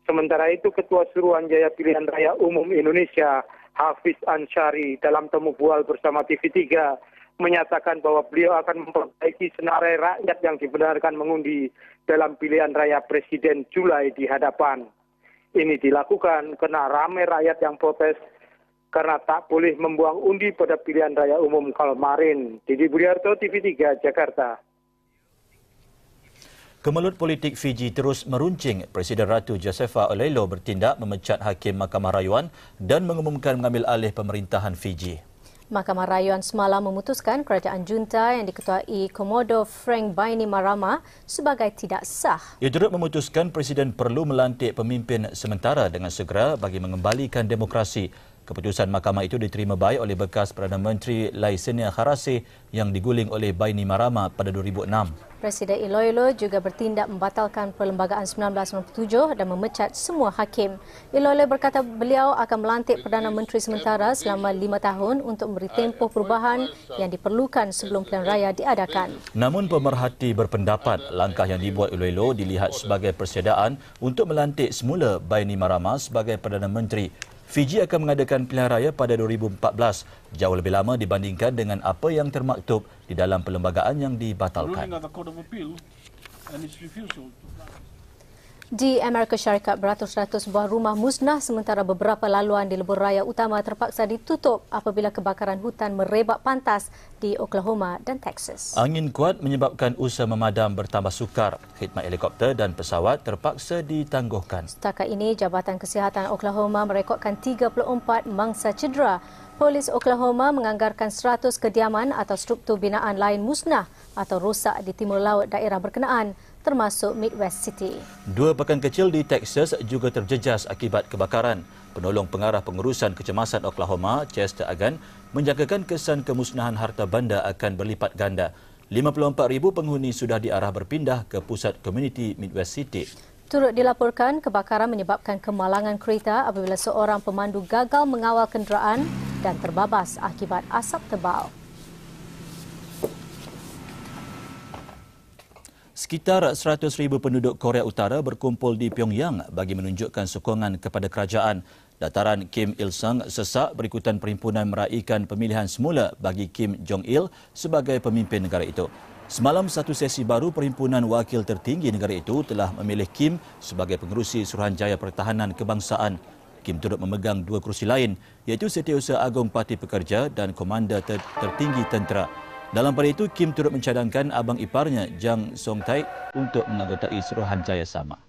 Sementara itu, Ketua Suruhanjaya Pilihan Raya Umum Indonesia, Hafiz Ansyari, dalam temu bual bersama TV3, menyatakan bahwa beliau akan memperbaiki senarai rakyat yang dibenarkan mengundi dalam pilihan raya Presiden Julai di hadapan. Ini dilakukan karena ramai rakyat yang protes karena tak boleh membuang undi pada pilihan raya umum kemarin. Didik Budiarto, TV3, Jakarta. Kemelut politik Fiji terus meruncing. Presiden Ratu Josefa Olelo bertindak memecat Hakim Mahkamah Rayuan dan mengumumkan mengambil alih pemerintahan Fiji. Mahkamah Rayuan semalam memutuskan kerajaan junta yang diketuai Komodo Frank Bainimarama sebagai tidak sah. Ia turut memutuskan Presiden perlu melantik pemimpin sementara dengan segera bagi mengembalikan demokrasi. Keputusan mahkamah itu diterima baik oleh bekas Perdana Menteri Laisenia Kharase yang diguling oleh Bainimarama pada 2006. Presiden Iloilo juga bertindak membatalkan Perlembagaan 1997 dan memecat semua hakim. Iloilo berkata beliau akan melantik Perdana Menteri sementara selama 5 tahun untuk memberi tempoh perubahan yang diperlukan sebelum pilihan raya diadakan. Namun pemerhati berpendapat langkah yang dibuat Iloilo dilihat sebagai persediaan untuk melantik semula Bainimarama sebagai Perdana Menteri. Fiji akan mengadakan pilihan raya pada 2014, jauh lebih lama dibandingkan dengan apa yang termaktub di dalam perlembagaan yang dibatalkan. Di Amerika Syarikat, beratus-ratus buah rumah musnah sementara beberapa laluan di lebuh raya utama terpaksa ditutup apabila kebakaran hutan merebak pantas di Oklahoma dan Texas. Angin kuat menyebabkan usaha memadam bertambah sukar. Khidmat helikopter dan pesawat terpaksa ditangguhkan. Setakat ini, Jabatan Kesihatan Oklahoma merekodkan 34 mangsa cedera. Polis Oklahoma menganggarkan 100 kediaman atau struktur binaan lain musnah atau rosak di timur laut daerah berkenaan, termasuk Midwest City. 2 pekan kecil di Texas juga terjejas akibat kebakaran. Penolong pengarah pengurusan kecemasan Oklahoma, Chester Agan, menjangkakan kesan kemusnahan harta banda akan berlipat ganda. 54,000 penghuni sudah diarah berpindah ke pusat komuniti Midwest City. Turut dilaporkan kebakaran menyebabkan kemalangan kereta apabila seorang pemandu gagal mengawal kenderaan dan terbabas akibat asap tebal. Sekitar 100,000 penduduk Korea Utara berkumpul di Pyongyang bagi menunjukkan sokongan kepada kerajaan. Dataran Kim Il-sung sesak berikutan perhimpunan meraihkan pemilihan semula bagi Kim Jong-il sebagai pemimpin negara itu. Semalam, satu sesi baru perhimpunan wakil tertinggi negara itu telah memilih Kim sebagai pengerusi Suruhanjaya Pertahanan Kebangsaan. Kim turut memegang 2 kerusi lain, iaitu Setiausaha Agung Parti Pekerja dan Komander Tertinggi Tentera. Dalam pada itu, Kim turut mencadangkan abang iparnya, Jang Song-taek, untuk menganggotai Suruhanjaya sama.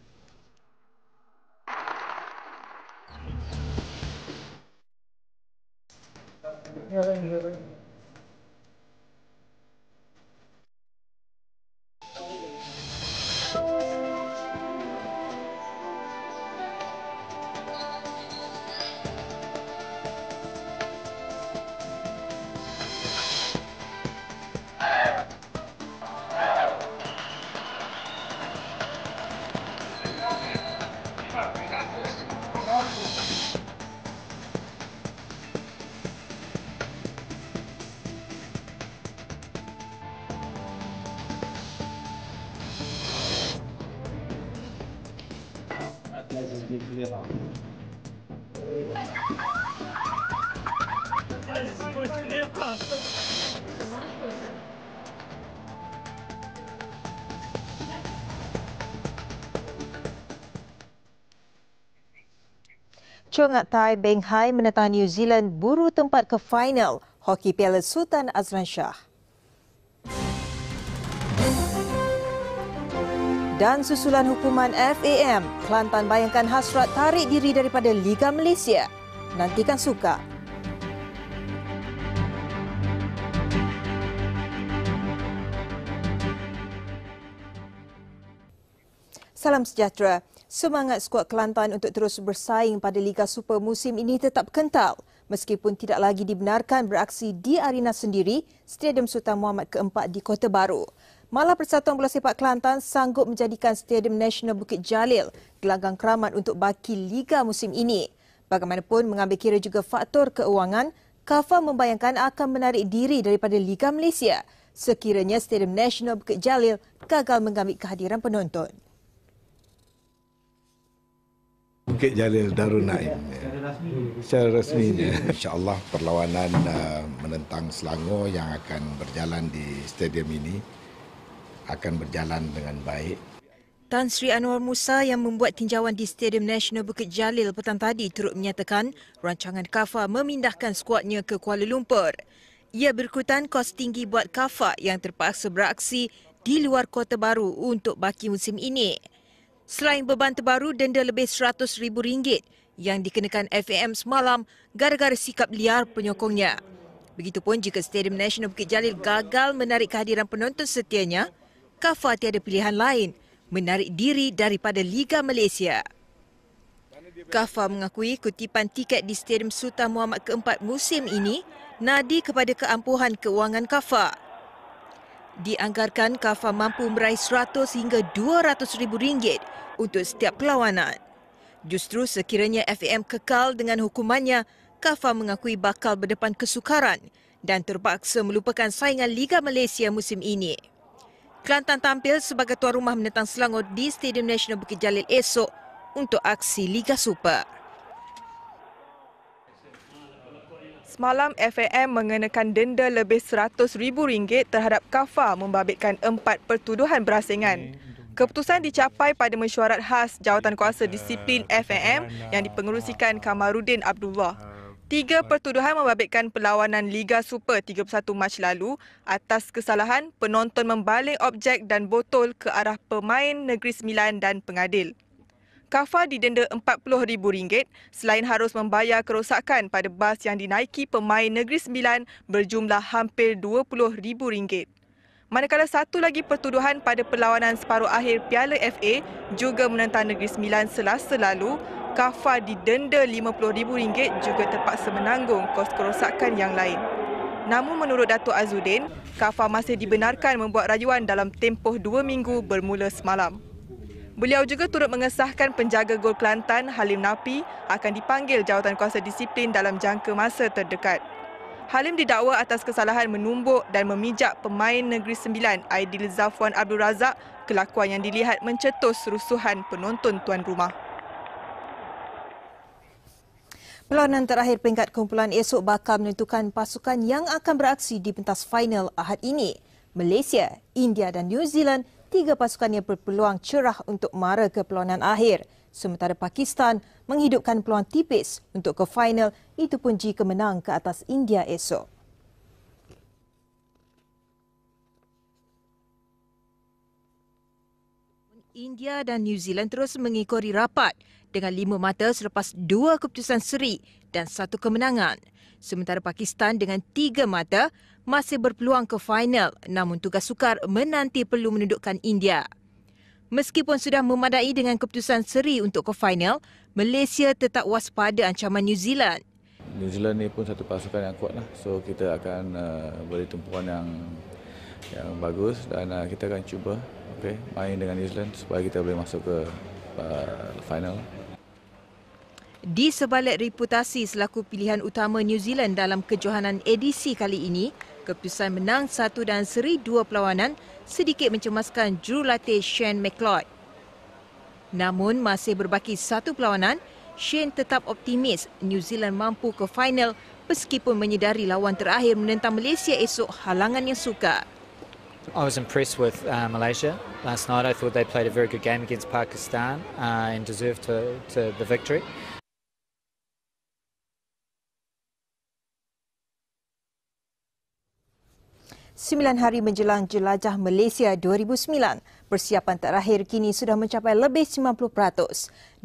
Chung Tai Beng Hai menentang New Zealand buru tempat ke final Hoki Piala Sultan Azlan Shah. Dan susulan hukuman FAM, Kelantan bayangkan hasrat tarik diri daripada Liga Malaysia. Nantikan suka. Salam sejahtera. Semangat skuad Kelantan untuk terus bersaing pada Liga Super musim ini tetap kental meskipun tidak lagi dibenarkan beraksi di arena sendiri Stadium Sultan Muhammad keempat di Kota Baru. Malah Persatuan Bola Sepak Kelantan sanggup menjadikan Stadium Nasional Bukit Jalil gelanggang keramat untuk baki Liga musim ini. Bagaimanapun mengambil kira juga faktor keuangan, KAFA membayangkan akan menarik diri daripada Liga Malaysia sekiranya Stadium Nasional Bukit Jalil gagal mengambil kehadiran penonton. Bukit Jalil Darul Naim secara rasminya. InsyaAllah perlawanan menentang Selangor yang akan berjalan di stadium ini akan berjalan dengan baik. Tan Sri Anwar Musa yang membuat tinjauan di Stadium Nasional Bukit Jalil petang tadi turut menyatakan rancangan KAFA memindahkan skuadnya ke Kuala Lumpur. Ia berikutan kos tinggi buat KAFA yang terpaksa beraksi di luar Kota Baru untuk baki musim ini. Selain beban terbaru denda lebih RM100,000 yang dikenakan FAM semalam gara-gara sikap liar penyokongnya. Begitupun jika Stadium Nasional Bukit Jalil gagal menarik kehadiran penonton setianya, KAFA tiada pilihan lain menarik diri daripada Liga Malaysia. KAFA mengakui kutipan tiket di Stadium Sultan Muhammad keempat musim ini nadi kepada keampuhan keuangan KAFA. Dianggarkan KAFA mampu meraih RM100 hingga RM200,000 untuk setiap perlawanan. Justru sekiranya FAM kekal dengan hukumannya, KAFA mengakui bakal berdepan kesukaran dan terpaksa melupakan saingan Liga Malaysia musim ini. Kelantan tampil sebagai tuan rumah menentang Selangor di Stadium Nasional Bukit Jalil esok untuk aksi Liga Super. Semalam, FAM mengenakan denda lebih RM100,000 terhadap KAFA membabitkan 4 pertuduhan berasingan. Keputusan dicapai pada mesyuarat khas Jawatankuasa Disiplin FAM yang dipengerusikan Kamarudin Abdullah. 3 pertuduhan membabitkan perlawanan Liga Super 31 Mac lalu atas kesalahan penonton membaling objek dan botol ke arah pemain Negeri Sembilan dan pengadil. KAFA didenda RM40,000 selain harus membayar kerosakan pada bas yang dinaiki pemain Negeri Sembilan berjumlah hampir RM20,000. Manakala satu lagi pertuduhan pada perlawanan separuh akhir Piala FA juga menentang Negeri Sembilan Selasa lalu, KAFA didenda RM50,000 juga terpaksa menanggung kos kerosakan yang lain. Namun menurut Datuk Azudin, KAFA masih dibenarkan membuat rayuan dalam tempoh 2 minggu bermula semalam. Beliau juga turut mengesahkan penjaga gol Kelantan Halim Napi akan dipanggil jawatankuasa disiplin dalam jangka masa terdekat. Halim didakwa atas kesalahan menumbuk dan memijak pemain Negeri Sembilan Aidil Zafwan Abdul Razak, kelakuan yang dilihat mencetus rusuhan penonton tuan rumah. Perlawanan terakhir peringkat kumpulan esok bakal menentukan pasukan yang akan beraksi di pentas final Ahad ini. Malaysia, India dan New Zealand, 3 pasukan yang berpeluang cerah untuk mara ke perlawanan akhir. Sementara Pakistan menghidupkan peluang tipis untuk ke final, itu pun jika menang ke atas India esok. India dan New Zealand terus mengikori rapat dengan 5 mata selepas 2 keputusan seri dan 1 kemenangan. Sementara Pakistan dengan 3 mata masih berpeluang ke final, namun tugas sukar menanti perlu menundukkan India. Meskipun sudah memadai dengan keputusan seri untuk ke final, Malaysia tetap waspada ancaman New Zealand. New Zealand ni pun satu pasukan yang kuat lah. So kita akan beri tumpuan yang bagus dan kita akan cuba main dengan New Zealand supaya kita boleh masuk ke final. Di sebalik reputasi selaku pilihan utama New Zealand dalam kejohanan edisi kali ini, keputusan menang 1 dan seri 2 perlawanan sedikit mencemaskan jurulatih Shane McLeod. Namun masih berbaki 1 perlawanan, Shane tetap optimis New Zealand mampu ke final meskipun menyedari lawan terakhir menentang Malaysia esok halangan yang sukar. I was impressed with Malaysia last night. I thought they played a very good game against Pakistan and deserved to the victory. Sembilan hari menjelang jelajah Malaysia 2009, persiapan terakhir kini sudah mencapai lebih 90%.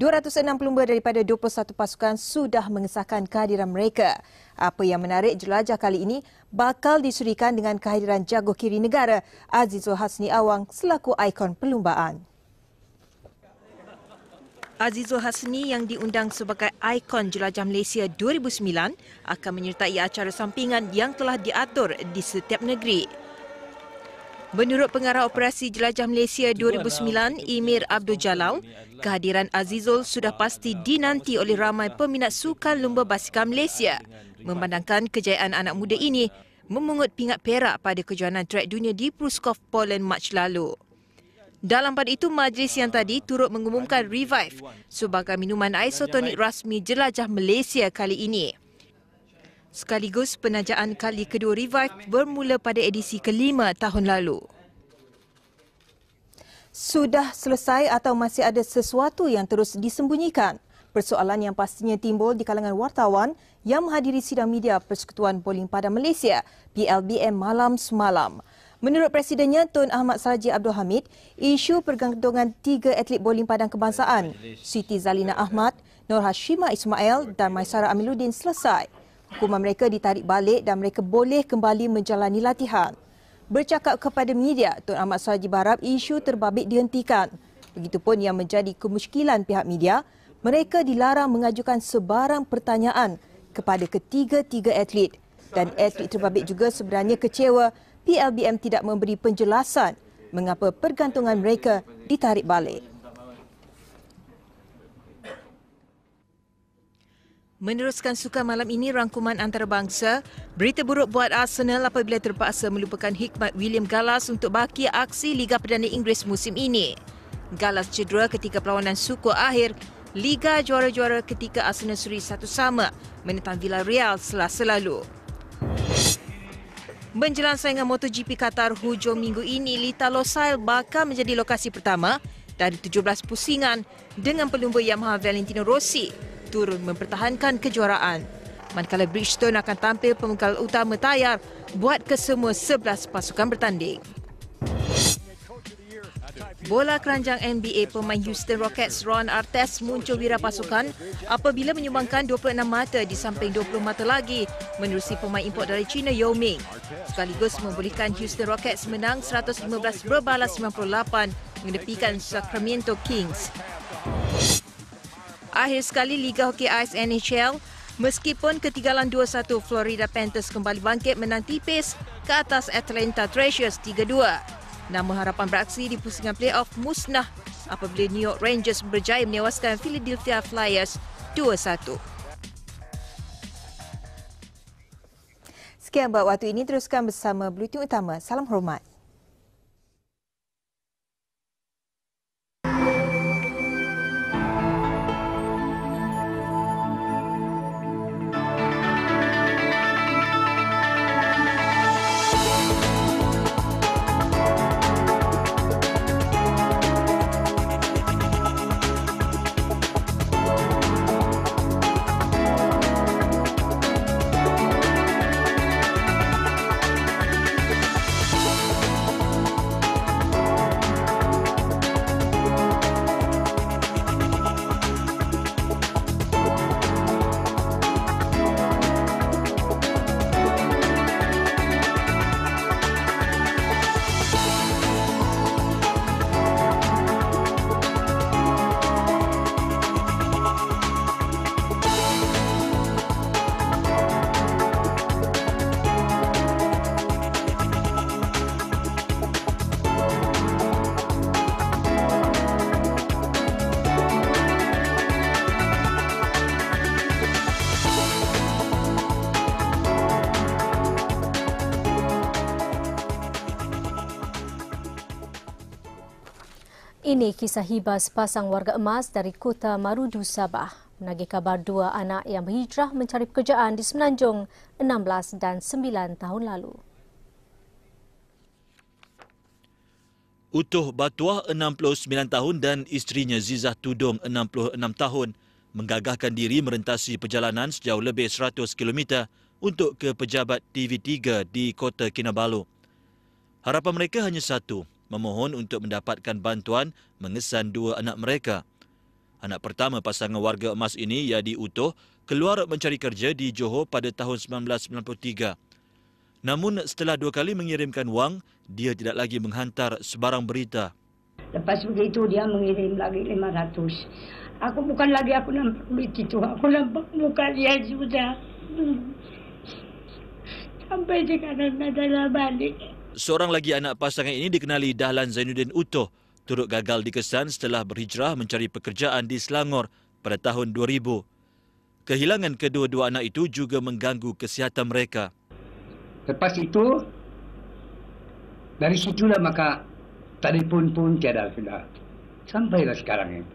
260 daripada 21 pasukan sudah mengesahkan kehadiran mereka. Apa yang menarik jelajah kali ini bakal disurikan dengan kehadiran jago kiri negara Azizul Hasni Awang selaku ikon perlumbaan. Azizul Hasni yang diundang sebagai ikon jelajah Malaysia 2009 akan menyertai acara sampingan yang telah diatur di setiap negeri. Menurut pengarah operasi jelajah Malaysia 2009, Emir Abdul Jalal, kehadiran Azizul sudah pasti dinanti oleh ramai peminat sukan lumba basikal Malaysia, memandangkan kejayaan anak muda ini memungut pingat perak pada kejohanan trek dunia di Pruskov, Poland Mac lalu. Dalam pada itu, majlis yang tadi turut mengumumkan Revive sebagai minuman isotonik rasmi jelajah Malaysia kali ini. Sekaligus penajaan kali kedua Revive bermula pada edisi ke-5 tahun lalu. Sudah selesai atau masih ada sesuatu yang terus disembunyikan? Persoalan yang pastinya timbul di kalangan wartawan yang menghadiri sidang media Persekutuan Bowling Padang Malaysia PLBM malam semalam. Menurut Presidennya Tun Ahmad Saraji Abdul Hamid, isu pergantungan 3 atlet bowling padang kebangsaan, Siti Zalina Ahmad, Nur Hashimah Ismail dan Maisara Amiluddin selesai. Hukuman mereka ditarik balik dan mereka boleh kembali menjalani latihan. Bercakap kepada media, Tun Ahmad Saraji berharap isu terbabit dihentikan. Begitupun yang menjadi kemusykilan pihak media, mereka dilarang mengajukan sebarang pertanyaan kepada ketiga-tiga atlet. Dan atlet terbabit juga sebenarnya kecewa PLBM tidak memberi penjelasan mengapa pergantungan mereka ditarik balik. Meneruskan sukan malam ini, rangkuman antarabangsa, berita buruk buat Arsenal apabila terpaksa melupakan hikmat William Gallas untuk baki aksi Liga Perdana Inggeris musim ini. Gallas cedera ketika perlawanan suku akhir Liga Juara-Juara ketika Arsenal seri 1-1 menentang Villarreal Selasa lalu. Menjelang saingan MotoGP Qatar hujung minggu ini, Lita Losail bakal menjadi lokasi pertama dari 17 pusingan dengan pelumba Yamaha Valentino Rossi turun mempertahankan kejuaraan. Manakala Bridgestone akan tampil pembekal utama tayar buat kesemua 11 pasukan bertanding. Bola keranjang NBA, pemain Houston Rockets Ron Artest muncul wira pasukan apabila menyumbangkan 26 mata di samping 20 mata lagi menerusi pemain import dari China Yao Ming. Sekaligus membolehkan Houston Rockets menang 115 berbalas 98 mengedepikan Sacramento Kings. Akhir sekali Liga Hoki Ais NHL, meskipun ketinggalan 2-1, Florida Panthers kembali bangkit menang tipis ke atas Atlanta Thrashers 3-2. Namun harapan beraksi di pusingan playoff musnah apabila New York Rangers berjaya menewaskan Philadelphia Flyers 2-1. Sekian buat waktu ini, teruskan bersama Buletin Utama. Salam hormat. Ini kisah hibah sepasang warga emas dari Kota Marudu, Sabah. Menagih kabar dua anak yang berhijrah mencari pekerjaan di Semenanjung 16 dan 9 tahun lalu. Utuh Batuah 69 tahun dan isterinya Zizah Tudung 66 tahun menggagahkan diri merentasi perjalanan sejauh lebih 100 km untuk ke pejabat TV3 di Kota Kinabalu. Harapan mereka hanya satu, memohon untuk mendapatkan bantuan mengesan dua anak mereka. Anak pertama pasangan warga emas ini, Yadi Utuh, keluar mencari kerja di Johor pada tahun 1993. Namun setelah 2 kali mengirimkan wang, dia tidak lagi menghantar sebarang berita. Lepas begitu dia mengirim lagi 500. Aku bukan lagi aku nampak duit itu, aku nampak muka dia sudah. Sampai sekarang adalah balik. Seorang lagi anak pasangan ini dikenali Dahlan Zainuddin Utuh, turut gagal dikesan setelah berhijrah mencari pekerjaan di Selangor pada tahun 2000. Kehilangan kedua-dua anak itu juga mengganggu kesihatan mereka. Lepas itu, dari situlah maka telefon pun tiada sudah. Sampailah sekarang ini.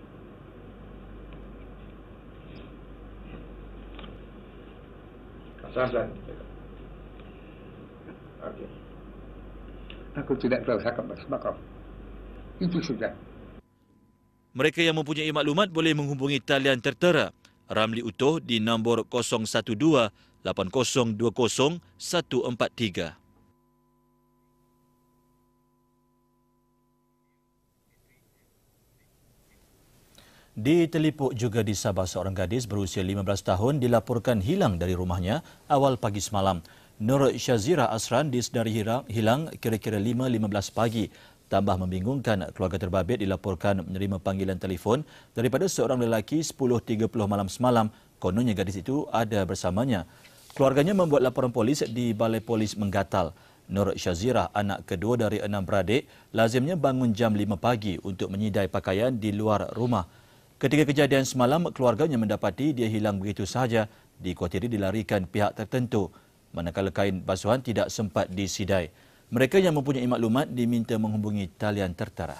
Asal. Okey. Aku tidak tahu cakap apa. Itu sudah. Mereka yang mempunyai maklumat boleh menghubungi talian tertera Ramli Utuh di nombor 012 8020 143. Di Telipuk juga di Sabah, seorang gadis berusia 15 tahun dilaporkan hilang dari rumahnya awal pagi semalam. Nur Syazira Asran disedari hilang kira-kira 5.15 pagi. Tambah membingungkan, keluarga terbabit dilaporkan menerima panggilan telefon daripada seorang lelaki 10.30 malam semalam. Kononnya gadis itu ada bersamanya. Keluarganya membuat laporan polis di Balai Polis Menggatal. Nur Syazira, anak kedua dari 6 beradik, lazimnya bangun jam 5 pagi untuk menyidai pakaian di luar rumah. Ketika kejadian semalam, keluarganya mendapati dia hilang begitu sahaja, dikhuatiri dilarikan pihak tertentu. Manakala kain basuhan tidak sempat disidai. Mereka yang mempunyai maklumat diminta menghubungi talian tertera.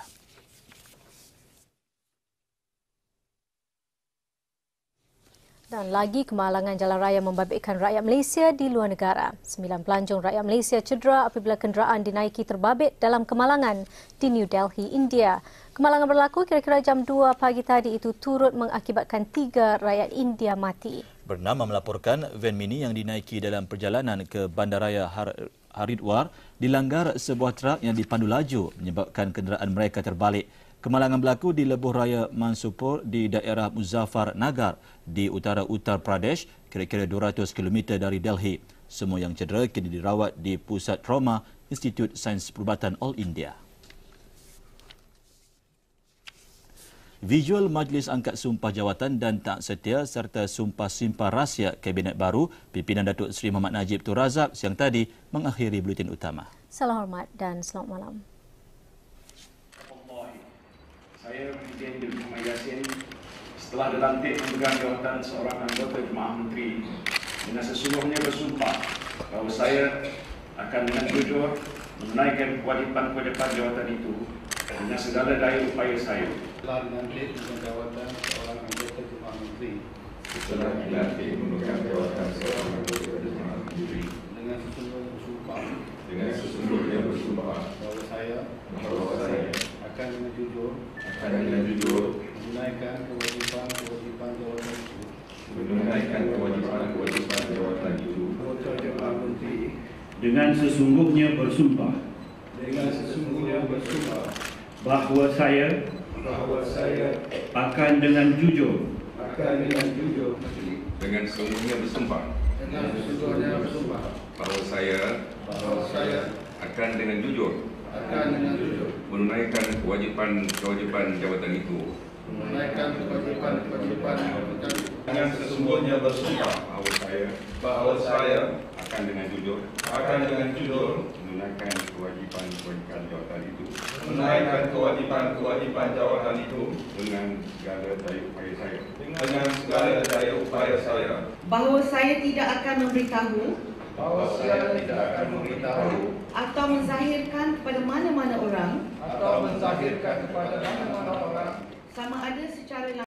Dan lagi kemalangan jalan raya membabitkan rakyat Malaysia di luar negara. 9 pelancong rakyat Malaysia cedera apabila kenderaan dinaiki terbabit dalam kemalangan di New Delhi, India. Kemalangan berlaku kira-kira jam 2 pagi tadi, itu turut mengakibatkan 3 rakyat India mati. Bernama melaporkan van mini yang dinaiki dalam perjalanan ke Bandaraya Haridwar dilanggar sebuah truk yang dipandu laju menyebabkan kenderaan mereka terbalik. Kemalangan berlaku di lebuh raya Mansupur di daerah Muzaffar Nagar di utara Uttar Pradesh, kira-kira 200 km dari Delhi. Semua yang cedera kini dirawat di Pusat Trauma Institut Sains Perubatan All India. Visual Majlis Angkat Sumpah Jawatan dan Tak Setia serta Sumpah Simpah Rahsia Kabinet Baru pimpinan Datuk Seri Muhammad Najib Tun Razak siang tadi mengakhiri buletin utama. Salam hormat dan selamat malam. Saya Presiden Dr. Muhammad Yassin setelah dilantik memegang jawatan seorang anggota Jemaah Menteri dengan sesungguhnya bersumpah bahawa saya akan dengan jujur menunaikan kewajipan-kewajipan jawatan itu dengan segala daya upaya saya. Setelah dilantik memegang jawatan seorang anggota Jemaah Menteri. Setelah dilantik memegang jawatan seorang anggota Jemaah Menteri. Dengan sesungguhnya bersumpah. Dengan sesungguhnya bersumpah. Bahwa saya akan dengan jujur menunaikan kewajipan-kewajipan jawatan itu. Menunaikan kewajipan-kewajipan jawatan itu. Anggota Jemaah Menteri. Dengan sesungguhnya bersumpah. Dengan sesungguhnya bersumpah. Bahawa saya akan dengan jujur. Dengan sesungguhnya bersumpah. Dengan sesungguhnya bersumpah. Bahawa saya akan dengan jujur. Menunaikan kewajipan-kewajipan jawatan itu. Menunaikan kewajipan-kewajipan jawatan itu. Dengan sesungguhnya bersumpah bahawa saya akan dengan jujur. Menunaikan kewajipan-kewajipan jawatan itu. Menunaikan kewajipan-kewajipan jawatan itu. Dengan segala daya upaya saya. Dengan segala daya upaya saya. Bahawa saya tidak akan memberitahu. Atau menzahirkan kepada mana-mana orang. Sama ada secara